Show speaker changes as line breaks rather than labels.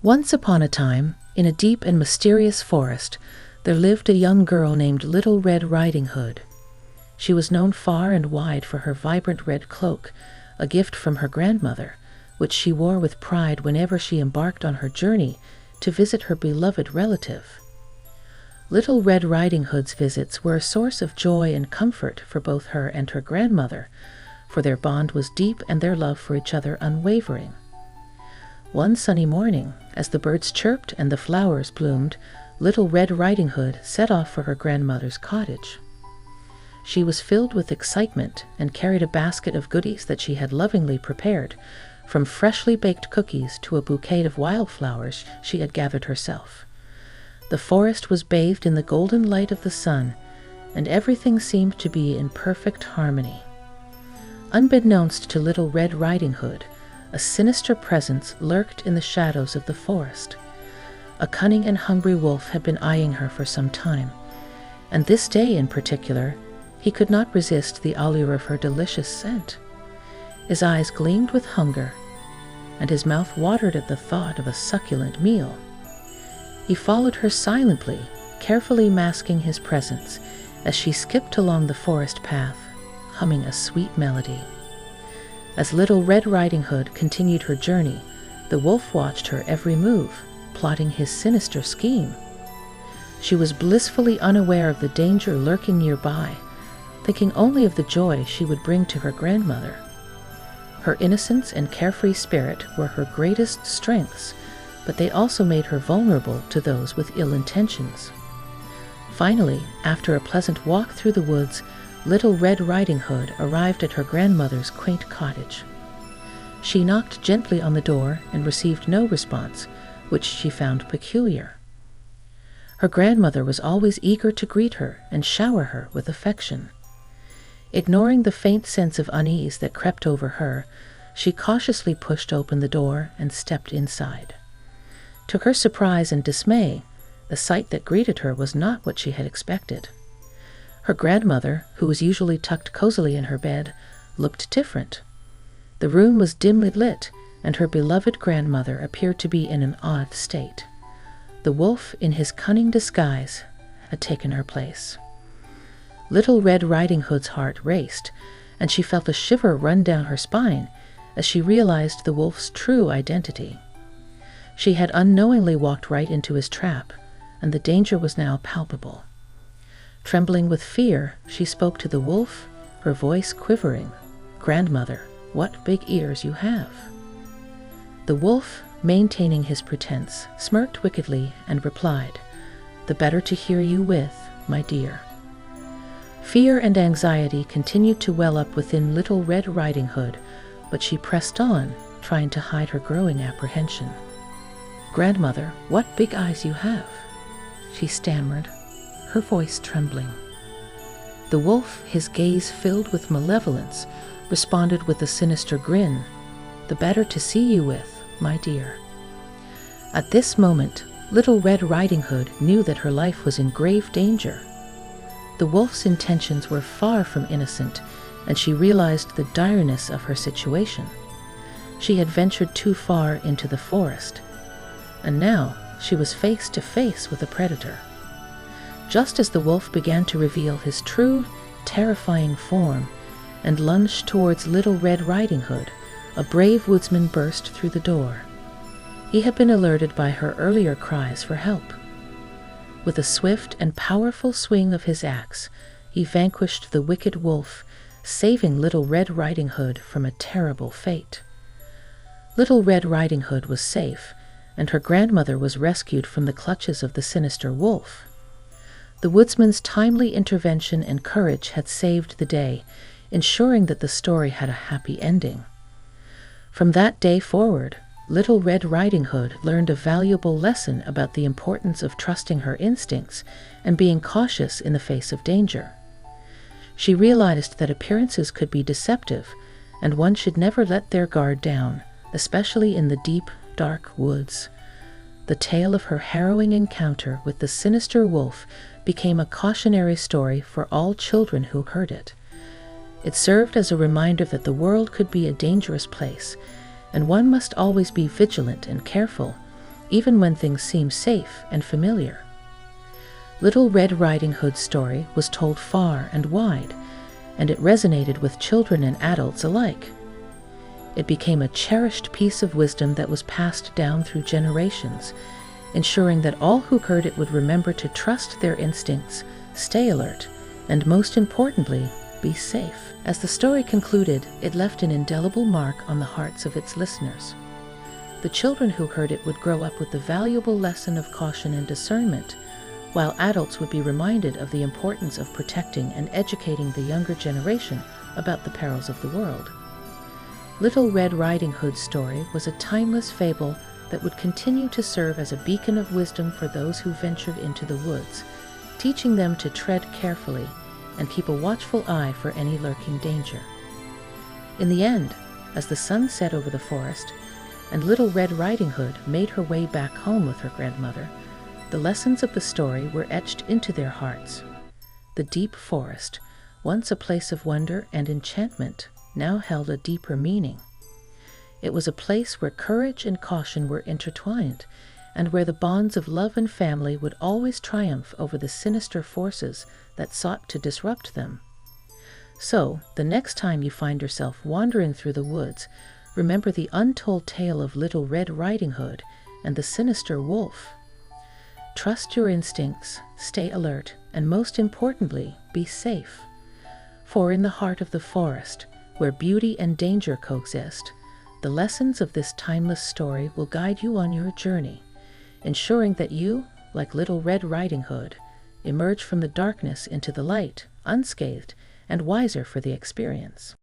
Once upon a time, in a deep and mysterious forest, there lived a young girl named Little Red Riding Hood. She was known far and wide for her vibrant red cloak, a gift from her grandmother, which she wore with pride whenever she embarked on her journey to visit her beloved relative. Little Red Riding Hood's visits were a source of joy and comfort for both her and her grandmother, for their bond was deep and their love for each other unwavering. One sunny morning, as the birds chirped and the flowers bloomed, Little Red Riding Hood set off for her grandmother's cottage. She was filled with excitement and carried a basket of goodies that she had lovingly prepared, from freshly baked cookies to a bouquet of wildflowers she had gathered herself. The forest was bathed in the golden light of the sun, and everything seemed to be in perfect harmony. Unbeknownst to Little Red Riding Hood, a sinister presence lurked in the shadows of the forest. A cunning and hungry wolf had been eyeing her for some time, and this day in particular, he could not resist the allure of her delicious scent. His eyes gleamed with hunger, and his mouth watered at the thought of a succulent meal. He followed her silently, carefully masking his presence as she skipped along the forest path, humming a sweet melody. As Little Red Riding Hood continued her journey, the wolf watched her every move, plotting his sinister scheme. She was blissfully unaware of the danger lurking nearby, thinking only of the joy she would bring to her grandmother. Her innocence and carefree spirit were her greatest strengths, but they also made her vulnerable to those with ill intentions. Finally, after a pleasant walk through the woods, Little Red Riding Hood arrived at her grandmother's quaint cottage. She knocked gently on the door and received no response, which she found peculiar. Her grandmother was always eager to greet her and shower her with affection. Ignoring the faint sense of unease that crept over her, she cautiously pushed open the door and stepped inside. To her surprise and dismay, the sight that greeted her was not what she had expected. Her grandmother, who was usually tucked cozily in her bed, looked different. The room was dimly lit, and her beloved grandmother appeared to be in an odd state. The wolf, in his cunning disguise, had taken her place. Little Red Riding Hood's heart raced, and she felt a shiver run down her spine as she realized the wolf's true identity. She had unknowingly walked right into his trap, and the danger was now palpable. Trembling with fear, she spoke to the wolf, her voice quivering. "Grandmother, what big ears you have." The wolf, maintaining his pretense, smirked wickedly and replied, "The better to hear you with, my dear." Fear and anxiety continued to well up within Little Red Riding Hood, but she pressed on, trying to hide her growing apprehension. "Grandmother, what big eyes you have," she stammered, her voice trembling. The wolf, his gaze filled with malevolence, responded with a sinister grin, "The better to see you with, my dear." At this moment, Little Red Riding Hood knew that her life was in grave danger. The wolf's intentions were far from innocent, and she realized the direness of her situation. She had ventured too far into the forest, and now she was face to face with a predator. Just as the wolf began to reveal his true, terrifying form and lunged towards Little Red Riding Hood, a brave woodsman burst through the door. He had been alerted by her earlier cries for help. With a swift and powerful swing of his axe, he vanquished the wicked wolf, saving Little Red Riding Hood from a terrible fate. Little Red Riding Hood was safe, and her grandmother was rescued from the clutches of the sinister wolf. The woodsman's timely intervention and courage had saved the day, ensuring that the story had a happy ending. From that day forward, Little Red Riding Hood learned a valuable lesson about the importance of trusting her instincts and being cautious in the face of danger. She realized that appearances could be deceptive, and one should never let their guard down, especially in the deep, dark woods. The tale of her harrowing encounter with the sinister wolf became a cautionary story for all children who heard it. It served as a reminder that the world could be a dangerous place, and one must always be vigilant and careful, even when things seem safe and familiar. Little Red Riding Hood's story was told far and wide, and it resonated with children and adults alike. It became a cherished piece of wisdom that was passed down through generations, ensuring that all who heard it would remember to trust their instincts, stay alert, and most importantly, be safe. As the story concluded, it left an indelible mark on the hearts of its listeners. The children who heard it would grow up with the valuable lesson of caution and discernment, while adults would be reminded of the importance of protecting and educating the younger generation about the perils of the world. Little Red Riding Hood's story was a timeless fable that would continue to serve as a beacon of wisdom for those who ventured into the woods, teaching them to tread carefully and keep a watchful eye for any lurking danger. In the end, as the sun set over the forest, and Little Red Riding Hood made her way back home with her grandmother, the lessons of the story were etched into their hearts. The deep forest, once a place of wonder and enchantment, now held a deeper meaning. It was a place where courage and caution were intertwined, and where the bonds of love and family would always triumph over the sinister forces that sought to disrupt them. So, the next time you find yourself wandering through the woods, remember the untold tale of Little Red Riding Hood and the sinister wolf. Trust your instincts, stay alert, and most importantly, be safe. For in the heart of the forest, where beauty and danger coexist, the lessons of this timeless story will guide you on your journey, ensuring that you, like Little Red Riding Hood, emerge from the darkness into the light, unscathed and wiser for the experience.